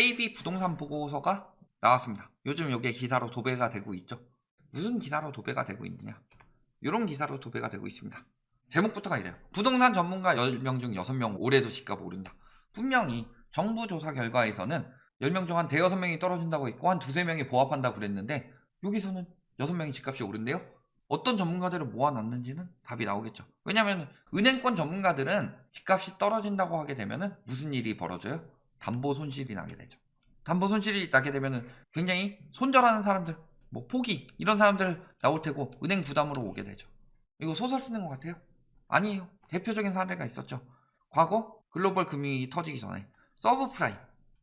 KB 부동산 보고서가 나왔습니다. 요즘 이게 기사로 도배가 되고 있죠. 무슨 기사로 도배가 되고 있느냐, 이런 기사로 도배가 되고 있습니다. 제목부터가 이래요. 부동산 전문가 10명 중 6명 올해도 집값 오른다. 분명히 정부 조사 결과에서는 10명 중 한 대여섯 명이 떨어진다고 했고 한 두세 명이 보합한다고 그랬는데 여기서는 6명이 집값이 오른대요. 어떤 전문가들을 모아놨는지는 답이 나오겠죠. 왜냐하면 은행권 전문가들은 집값이 떨어진다고 하게 되면 무슨 일이 벌어져요? 담보 손실이 나게 되죠. 담보 손실이 나게 되면 굉장히 손절하는 사람들, 뭐 포기 이런 사람들 나올 테고 은행 부담으로 오게 되죠. 이거 소설 쓰는 것 같아요? 아니에요. 대표적인 사례가 있었죠. 과거 글로벌 금융위기 터지기 전에 서브프라임.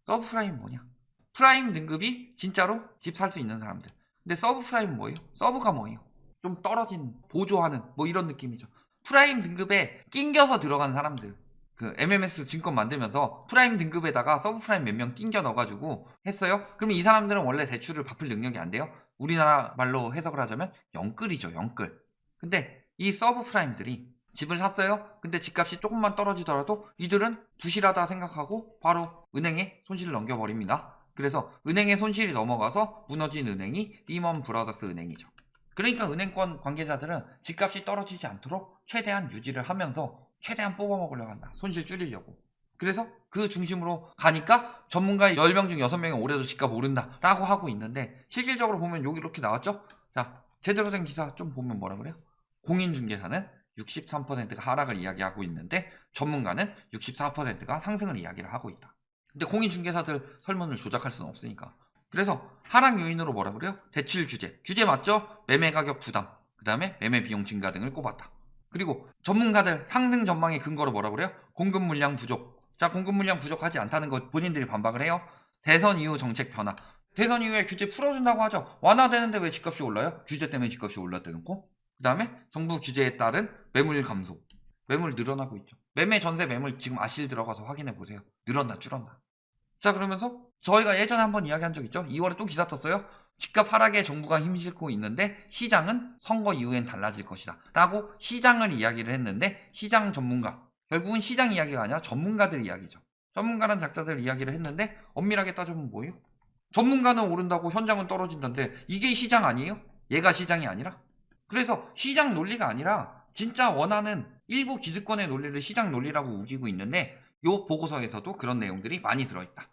서브프라임 뭐냐? 프라임 등급이 진짜로 집 살 수 있는 사람들. 근데 서브프라임 뭐예요? 서브가 뭐예요? 좀 떨어진, 보조하는 뭐 이런 느낌이죠. 프라임 등급에 낑겨서 들어간 사람들. 그 MMS 증권 만들면서 프라임 등급에다가 서브프라임 몇 명 낑겨 넣어가지고 했어요. 그러면 이 사람들은 원래 대출을 갚을 능력이 안 돼요. 우리나라 말로 해석을 하자면 영끌이죠, 영끌. 근데 이 서브프라임들이 집을 샀어요. 근데 집값이 조금만 떨어지더라도 이들은 부실하다 생각하고 바로 은행에 손실을 넘겨버립니다. 그래서 은행에 손실이 넘어가서 무너진 은행이 리먼 브라더스 은행이죠. 그러니까 은행권 관계자들은 집값이 떨어지지 않도록 최대한 유지를 하면서 최대한 뽑아먹으려고 한다. 손실 줄이려고. 그래서 그 중심으로 가니까 전문가 10명 중 6명이 올해도 집값 오른다 라고 하고 있는데 실질적으로 보면 여기 이렇게 나왔죠? 자, 제대로 된 기사 좀 보면 뭐라 그래요? 공인중개사는 63%가 하락을 이야기하고 있는데 전문가는 64%가 상승을 이야기를 하고 있다. 근데 공인중개사들 설문을 조작할 수는 없으니까. 그래서 하락 요인으로 뭐라 그래요? 대출 규제. 규제 맞죠? 매매 가격 부담. 그 다음에 매매 비용 증가 등을 꼽았다. 그리고 전문가들 상승 전망의 근거로 뭐라 그래요? 공급 물량 부족. 자, 공급 물량 부족하지 않다는 거 본인들이 반박을 해요. 대선 이후 정책 변화. 대선 이후에 규제 풀어준다고 하죠. 완화되는데 왜 집값이 올라요? 규제 때문에 집값이 올랐다놓고. 그 다음에 정부 규제에 따른 매물 감소. 매물 늘어나고 있죠. 매매 전세 매물 지금 아실 들어가서 확인해 보세요. 늘었나 줄었나. 자, 그러면서 저희가 예전에 한번 이야기한 적 있죠. 2월에 또 기사 떴어요. 집값 하락에 정부가 힘싣고 있는데 시장은 선거 이후엔 달라질 것이다 라고 시장을 이야기를 했는데 시장 전문가, 결국은 시장 이야기가 아니라 전문가들 이야기죠. 전문가란 작자들 이야기를 했는데 엄밀하게 따져보면 뭐예요? 전문가는 오른다고 현장은 떨어진다는데 이게 시장 아니에요? 얘가 시장이 아니라? 그래서 시장 논리가 아니라 진짜 원하는 일부 기득권의 논리를 시장 논리라고 우기고 있는데 요 보고서에서도 그런 내용들이 많이 들어있다.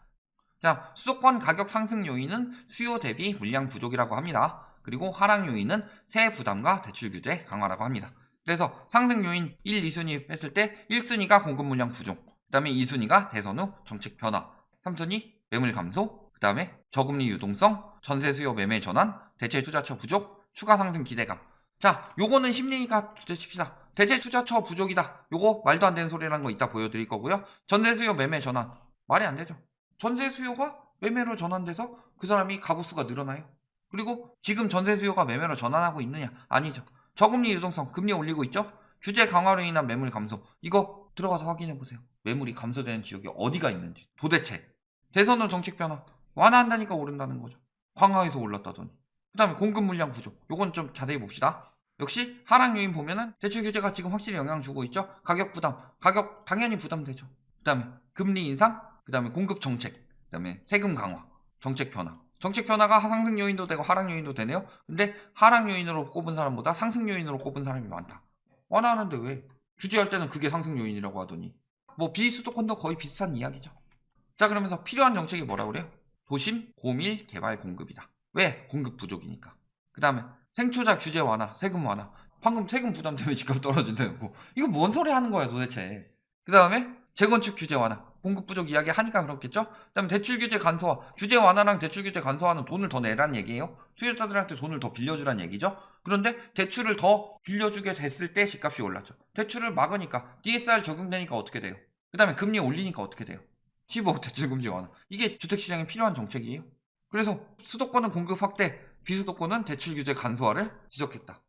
자, 수도권 가격 상승 요인은 수요 대비 물량 부족이라고 합니다. 그리고 하락 요인은 세액 부담과 대출 규제 강화라고 합니다. 그래서 상승 요인 1, 2순위 했을 때 1순위가 공급 물량 부족, 그 다음에 2순위가 대선 후 정책 변화, 3순위 매물 감소, 그 다음에 저금리 유동성, 전세 수요 매매 전환, 대체 투자처 부족, 추가 상승 기대감. 자, 요거는 심리가 주제칩시다. 대체 투자처 부족이다. 요거 말도 안 되는 소리라는 거 이따 보여드릴 거고요. 전세 수요 매매 전환. 말이 안 되죠. 전세 수요가 매매로 전환돼서 그 사람이 가구 수가 늘어나요. 그리고 지금 전세 수요가 매매로 전환하고 있느냐? 아니죠. 저금리 유동성, 금리 올리고 있죠? 규제 강화로 인한 매물 감소. 이거 들어가서 확인해 보세요. 매물이 감소되는 지역이 어디가 있는지. 도대체. 대선 후 정책 변화. 완화한다니까 오른다는 거죠. 강화해서 올랐다더니. 그 다음에 공급 물량 부족. 요건 좀 자세히 봅시다. 역시 하락 요인 보면은 대출 규제가 지금 확실히 영향 주고 있죠. 가격 부담. 가격 당연히 부담되죠. 그 다음에 금리 인상. 그 다음에 공급 정책, 그 다음에 세금 강화, 정책 변화. 정책 변화가 상승 요인도 되고 하락 요인도 되네요. 근데 하락 요인으로 꼽은 사람보다 상승 요인으로 꼽은 사람이 많다. 완화하는데 왜? 규제할 때는 그게 상승 요인이라고 하더니 뭐 비수도권도 거의 비슷한 이야기죠. 자, 그러면서 필요한 정책이 뭐라 그래요? 도심 고밀 개발 공급이다. 왜? 공급 부족이니까. 그 다음에 생초자 규제 완화, 세금 완화. 방금 세금 부담 때문에 집값 떨어진다고. 이거 뭔 소리 하는 거야 도대체. 그 다음에 재건축 규제 완화. 공급 부족 이야기 하니까 그렇겠죠? 그 다음에 대출 규제 간소화. 규제 완화랑 대출 규제 간소화는 돈을 더 내란 얘기예요. 투자자들한테 돈을 더 빌려주란 얘기죠. 그런데 대출을 더 빌려주게 됐을 때 집값이 올랐죠. 대출을 막으니까 DSR 적용되니까 어떻게 돼요? 그 다음에 금리 올리니까 어떻게 돼요? 15억 대출 금지 완화. 이게 주택시장에 필요한 정책이에요. 그래서 수도권은 공급 확대, 비수도권은 대출 규제 간소화를 지적했다.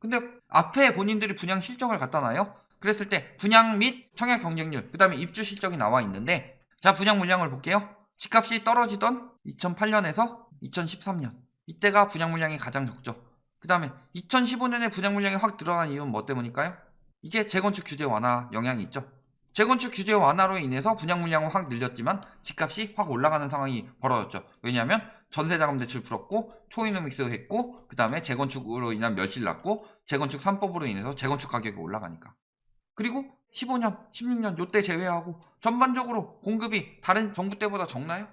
근데 앞에 본인들이 분양 실적을 갖다 놔요. 그랬을 때 분양 및 청약 경쟁률, 그 다음에 입주 실적이 나와 있는데, 자, 분양 물량을 볼게요. 집값이 떨어지던 2008년에서 2013년, 이때가 분양 물량이 가장 적죠. 그 다음에 2015년에 분양 물량이 확 늘어난 이유는 뭐 때문일까요? 이게 재건축 규제 완화 영향이 있죠. 재건축 규제 완화로 인해서 분양 물량은 확 늘렸지만 집값이 확 올라가는 상황이 벌어졌죠. 왜냐하면 전세자금 대출 풀었고 초이노믹스 했고 그 다음에 재건축으로 인한 멸실 났고 재건축 3법으로 인해서 재건축 가격이 올라가니까. 그리고 15년, 16년 요때 제외하고 전반적으로 공급이 다른 정부 때보다 적나요?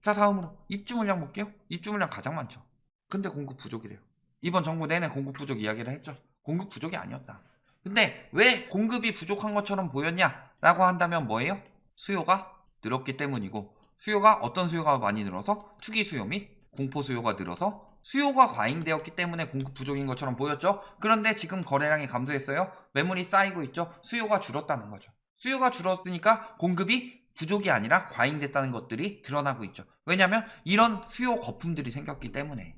자, 다음으로 입주 물량 볼게요. 입주 물량 가장 많죠. 근데 공급 부족이래요. 이번 정부 내내 공급 부족 이야기를 했죠. 공급 부족이 아니었다. 근데 왜 공급이 부족한 것처럼 보였냐라고 한다면 뭐예요? 수요가 늘었기 때문이고, 수요가 어떤 수요가 많이 늘어서 투기 수요 및 공포 수요가 늘어서 수요가 과잉되었기 때문에 공급 부족인 것처럼 보였죠. 그런데 지금 거래량이 감소했어요. 매물이 쌓이고 있죠. 수요가 줄었다는 거죠. 수요가 줄었으니까 공급이 부족이 아니라 과잉됐다는 것들이 드러나고 있죠. 왜냐하면 이런 수요 거품들이 생겼기 때문에.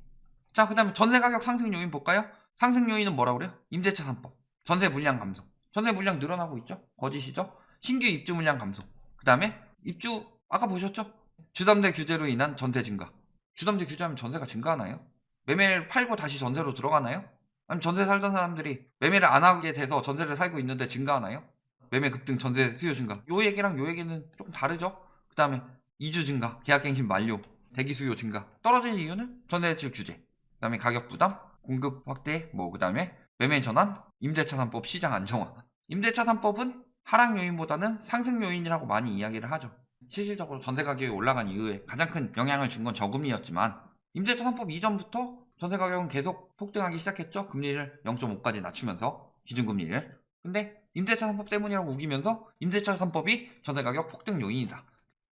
자, 그 다음에 전세 가격 상승 요인 볼까요? 상승 요인은 뭐라고 그래요? 임대차 3법. 전세 물량 감소. 전세 물량 늘어나고 있죠? 거짓이죠? 신규 입주 물량 감소. 그 다음에 입주 아까 보셨죠? 주담대 규제로 인한 전세 증가. 주담대 규제하면 전세가 증가하나요? 매매를 팔고 다시 전세로 들어가나요? 아니면 전세 살던 사람들이 매매를 안 하게 돼서 전세를 살고 있는데 증가하나요? 매매 급등, 전세 수요 증가. 요 얘기랑 요 얘기는 조금 다르죠? 그 다음에 이주 증가, 계약갱신 만료, 대기 수요 증가. 떨어진 이유는 전세 대출 규제. 그 다음에 가격 부담, 공급 확대, 그 다음에 매매 전환, 임대차 3법 시장 안정화. 임대차 3법은 하락 요인보다는 상승 요인이라고 많이 이야기를 하죠. 실질적으로 전세 가격이 올라간 이후에 가장 큰 영향을 준 건 저금리였지만 임대차 3법 이전부터 전세 가격은 계속 폭등하기 시작했죠. 금리를 0.5까지 낮추면서 기준금리를. 근데 임대차 3법 때문이라고 우기면서 임대차 3법이 전세 가격 폭등 요인이다.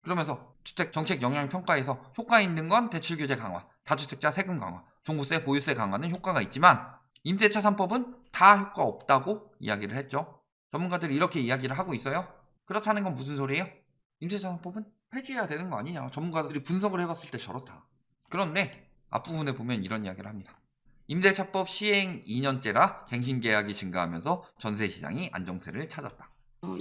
그러면서 주택 정책 영향 평가에서 효과 있는 건 대출 규제 강화, 다주택자 세금 강화, 종부세, 보유세 강화는 효과가 있지만 임대차 3법은 다 효과 없다고 이야기를 했죠. 전문가들이 이렇게 이야기를 하고 있어요. 그렇다는 건 무슨 소리예요? 임대차 3법은 폐지해야 되는 거 아니냐. 전문가들이 분석을 해봤을 때 저렇다. 그런데 앞부분에 보면 이런 이야기를 합니다. 임대차법 시행 2년째라 갱신계약이 증가하면서 전세시장이 안정세를 찾았다.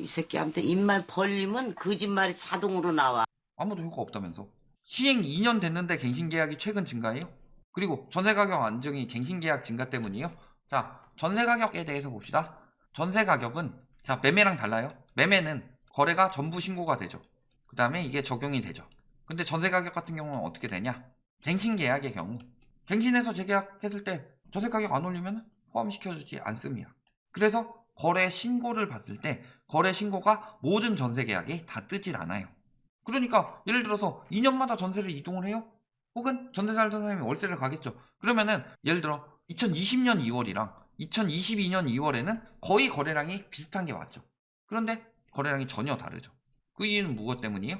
이 새끼한테 입만 벌리면 거짓말이 자동으로 나와. 아무도 효과 없다면서. 시행 2년 됐는데 갱신계약이 최근 증가해요? 그리고 전세가격 안정이 갱신계약 증가 때문이에요? 자, 전세가격에 대해서 봅시다. 전세가격은 자 매매랑 달라요. 매매는 거래가 전부 신고가 되죠. 그 다음에 이게 적용이 되죠. 근데 전세가격 같은 경우는 어떻게 되냐? 갱신계약의 경우 갱신해서 재계약했을 때 전세가격 안 올리면 포함시켜주지 않습니다. 그래서 거래 신고를 봤을 때 거래 신고가 모든 전세계약에 다 뜨질 않아요. 그러니까 예를 들어서 2년마다 전세를 이동을 해요? 혹은 전세 살던 사람이 월세를 가겠죠. 그러면은 예를 들어 2020년 2월이랑 2022년 2월에는 거의 거래량이 비슷한 게 맞죠. 그런데 거래량이 전혀 다르죠. 그 이유는 무엇 때문이에요?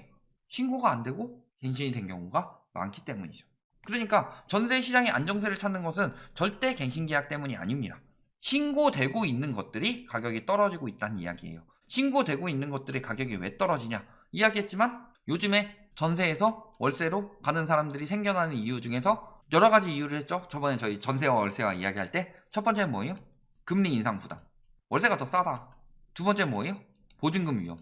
신고가 안 되고 갱신이 된 경우가 많기 때문이죠. 그러니까 전세 시장의 안정세를 찾는 것은 절대 갱신계약 때문이 아닙니다. 신고되고 있는 것들이 가격이 떨어지고 있다는 이야기예요. 신고되고 있는 것들의 가격이 왜 떨어지냐 이야기했지만 요즘에 전세에서 월세로 가는 사람들이 생겨나는 이유 중에서 여러 가지 이유를 했죠. 저번에 저희 전세와 월세와 이야기할 때 첫 번째는 뭐예요? 금리 인상 부담. 월세가 더 싸다. 두 번째 뭐예요? 보증금 위험.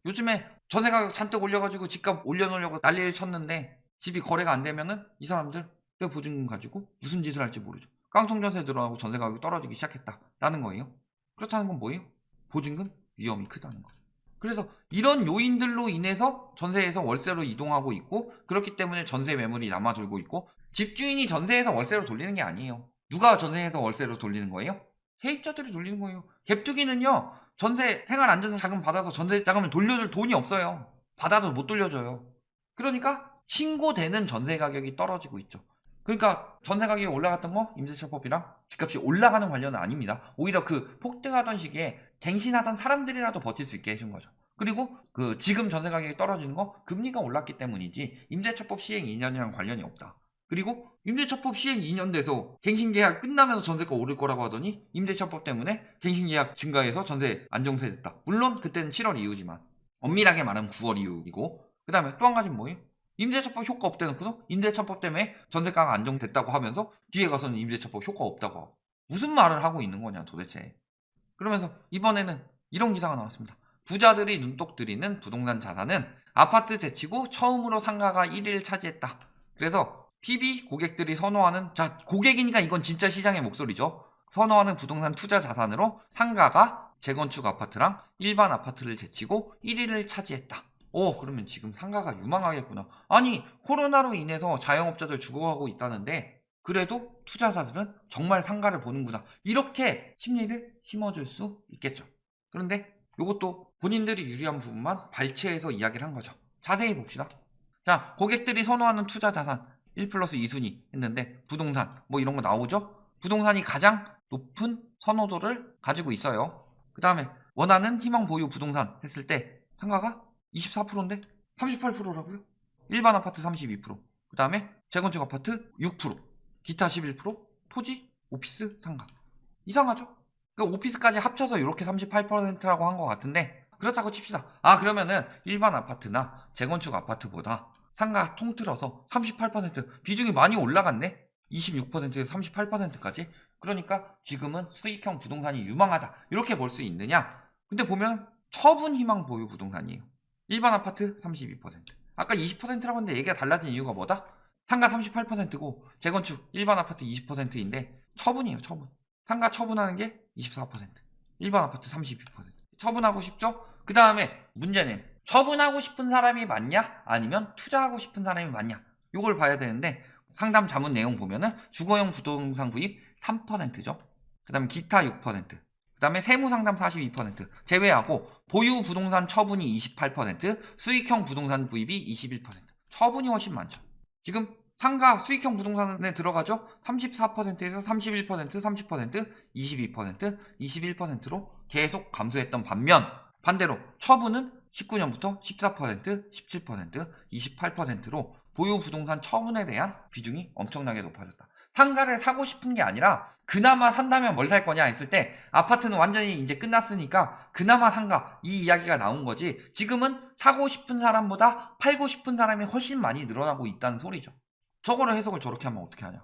요즘에 전세 가격 잔뜩 올려가지고 집값 올려놓으려고 난리를 쳤는데 집이 거래가 안 되면은 이 사람들 내 보증금 가지고 무슨 짓을 할지 모르죠. 깡통 전세 들어가고 전세 가격이 떨어지기 시작했다라는 거예요. 그렇다는 건 뭐예요? 보증금 위험이 크다는 거. 그래서 이런 요인들로 인해서 전세에서 월세로 이동하고 있고 그렇기 때문에 전세 매물이 남아돌고 있고 집주인이 전세에서 월세로 돌리는 게 아니에요. 누가 전세에서 월세로 돌리는 거예요? 세입자들이 돌리는 거예요. 갭투기는요. 전세 생활안전자금 받아서 전세 자금을 돌려줄 돈이 없어요. 받아도 못 돌려줘요. 그러니까 신고되는 전세 가격이 떨어지고 있죠. 그러니까 전세 가격이 올라갔던 거 임대차법이랑 집값이 올라가는 관련은 아닙니다. 오히려 그 폭등하던 시기에 갱신하던 사람들이라도 버틸 수 있게 해준 거죠. 그리고 그 지금 전세 가격이 떨어지는 거 금리가 올랐기 때문이지 임대차법 시행 2년이랑 관련이 없다. 그리고 임대차법 시행 2년 돼서 갱신계약 끝나면서 전세가 오를 거라고 하더니 임대차법 때문에 갱신계약 증가해서 전세 안정세 됐다. 물론 그때는 7월 이후지만 엄밀하게 말하면 9월 이후이고 그 다음에 또 한 가지는 뭐예요? 임대차법 효과 없대놓고서 임대차법 때문에 전세가가 안정됐다고 하면서 뒤에 가서는 임대차법 효과 없다고 하고 무슨 말을 하고 있는 거냐 도대체. 그러면서 이번에는 이런 기사가 나왔습니다. 부자들이 눈독 들이는 부동산 자산은 아파트 제치고 처음으로 상가가 1위를 차지했다. 그래서 PB 고객들이 선호하는 고객이니까 이건 진짜 시장의 목소리죠. 선호하는 부동산 투자 자산으로 상가가 재건축 아파트랑 일반 아파트를 제치고 1위를 차지했다. 그러면 지금 상가가 유망하겠구나. 아니, 코로나로 인해서 자영업자들 죽어가고 있다는데 그래도 투자자들은 정말 상가를 보는구나. 이렇게 심리를 심어줄 수 있겠죠. 그런데 이것도 본인들이 유리한 부분만 발췌해서 이야기를 한 거죠. 자세히 봅시다. 자, 고객들이 선호하는 투자 자산 1+2순위 했는데 부동산 뭐 이런 거 나오죠? 부동산이 가장 높은 선호도를 가지고 있어요. 그 다음에 원하는 희망 보유 부동산 했을 때 상가가 24%인데 38%라고요? 일반 아파트 32%, 그 다음에 재건축 아파트 6%, 기타 11%, 토지, 오피스, 상가. 이상하죠? 그러니까 오피스까지 합쳐서 이렇게 38%라고 한 것 같은데 그렇다고 칩시다. 그러면은 일반 아파트나 재건축 아파트보다 상가 통틀어서 38% 비중이 많이 올라갔네? 26%에서 38%까지? 그러니까 지금은 수익형 부동산이 유망하다. 이렇게 볼 수 있느냐? 근데 보면 처분 희망 보유 부동산이에요. 일반 아파트 32%. 아까 20%라고 했는데 얘기가 달라진 이유가 뭐다? 상가 38%고 재건축 일반 아파트 20%인데 처분이에요, 처분. 상가 처분하는 게 24%. 일반 아파트 32%. 처분하고 싶죠? 그 다음에 문제는 처분하고 싶은 사람이 많냐? 아니면 투자하고 싶은 사람이 많냐? 요걸 봐야 되는데 상담 자문 내용 보면은 주거용 부동산 구입 3%죠. 그 다음에 기타 6%. 그 다음에 세무상담 42% 제외하고 보유 부동산 처분이 28%, 수익형 부동산 구입이 21%. 처분이 훨씬 많죠. 지금 상가 수익형 부동산에 들어가죠. 34%에서 31%, 30%, 22%, 21%로 계속 감소했던 반면 반대로 처분은 19년부터 14%, 17%, 28%로 보유 부동산 처분에 대한 비중이 엄청나게 높아졌다. 상가를 사고 싶은 게 아니라 그나마 산다면 뭘 살 거냐 했을 때 아파트는 완전히 이제 끝났으니까 그나마 상가 이 이야기가 나온 거지. 지금은 사고 싶은 사람보다 팔고 싶은 사람이 훨씬 많이 늘어나고 있다는 소리죠. 저거를 해석을 저렇게 하면 어떻게 하냐.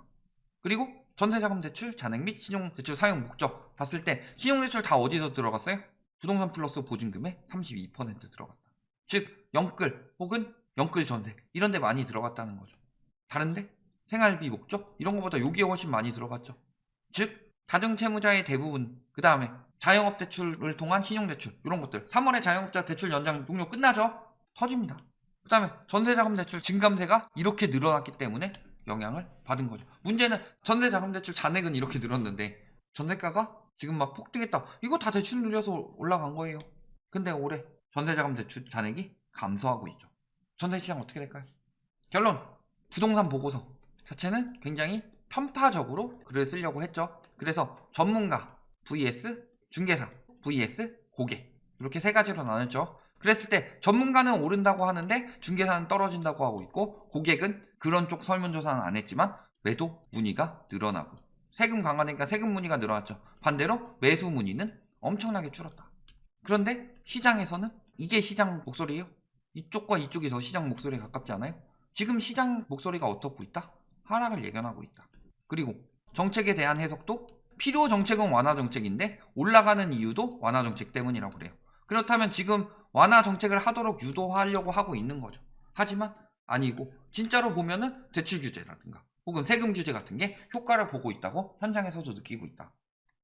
그리고 전세자금 대출 잔액 및 신용대출 사용 목적 봤을 때 신용대출 다 어디서 들어갔어요? 부동산 플러스 보증금에 32% 들어갔다. 즉 영끌 혹은 영끌 전세 이런 데 많이 들어갔다는 거죠. 다른데 생활비 목적 이런 것보다 여기에 훨씬 많이 들어갔죠. 즉 다중채무자의 대부분, 그 다음에 자영업 대출을 통한 신용대출 이런 것들 3월에 자영업자 대출 연장 종료 끝나죠? 터집니다. 그 다음에 전세자금 대출 증감세가 이렇게 늘어났기 때문에 영향을 받은 거죠. 문제는 전세자금 대출 잔액은 이렇게 늘었는데 전세가가 지금 막 폭등했다. 이거 다 대출 늘려서 올라간 거예요. 근데 올해 전세자금 대출 잔액이 감소하고 있죠. 전세시장 어떻게 될까요? 결론, 부동산 보고서 자체는 굉장히 편파적으로 글을 쓰려고 했죠. 그래서 전문가 vs 중개사 vs 고객 이렇게 세 가지로 나눴죠. 그랬을 때 전문가는 오른다고 하는데 중개사는 떨어진다고 하고 있고 고객은 그런 쪽 설문조사는 안 했지만 매도 문의가 늘어나고 세금 강화되니까 세금 문의가 늘어났죠. 반대로 매수 문의는 엄청나게 줄었다. 그런데 시장에서는 이게 시장 목소리예요? 이쪽과 이쪽이 더 시장 목소리에 가깝지 않아요? 지금 시장 목소리가 어떻고 있다? 하락을 예견하고 있다. 그리고 정책에 대한 해석도 필요 정책은 완화 정책인데 올라가는 이유도 완화 정책 때문이라고 그래요. 그렇다면 지금 완화 정책을 하도록 유도하려고 하고 있는 거죠. 하지만 아니고 진짜로 보면은 대출 규제라든가 혹은 세금 규제 같은 게 효과를 보고 있다고 현장에서도 느끼고 있다.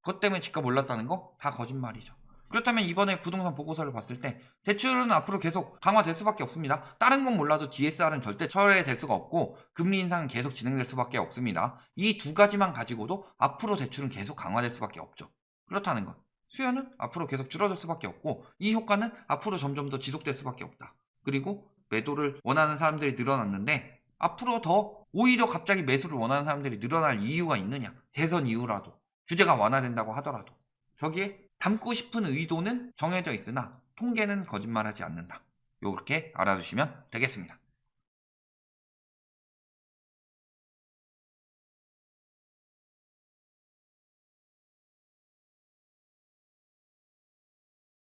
그것 때문에 집값 올랐다는 거 다 거짓말이죠. 그렇다면 이번에 부동산 보고서를 봤을 때 대출은 앞으로 계속 강화될 수밖에 없습니다. 다른 건 몰라도 DSR은 절대 철회될 수가 없고 금리 인상은 계속 진행될 수밖에 없습니다. 이 두 가지만 가지고도 앞으로 대출은 계속 강화될 수밖에 없죠. 그렇다는 것. 수요는 앞으로 계속 줄어들 수밖에 없고 이 효과는 앞으로 점점 더 지속될 수밖에 없다. 그리고 매도를 원하는 사람들이 늘어났는데 앞으로 더 오히려 갑자기 매수를 원하는 사람들이 늘어날 이유가 있느냐. 대선 이후라도 규제가 완화된다고 하더라도 저기에 담고 싶은 의도는 정해져 있으나 통계는 거짓말하지 않는다. 요렇게 알아두시면 되겠습니다.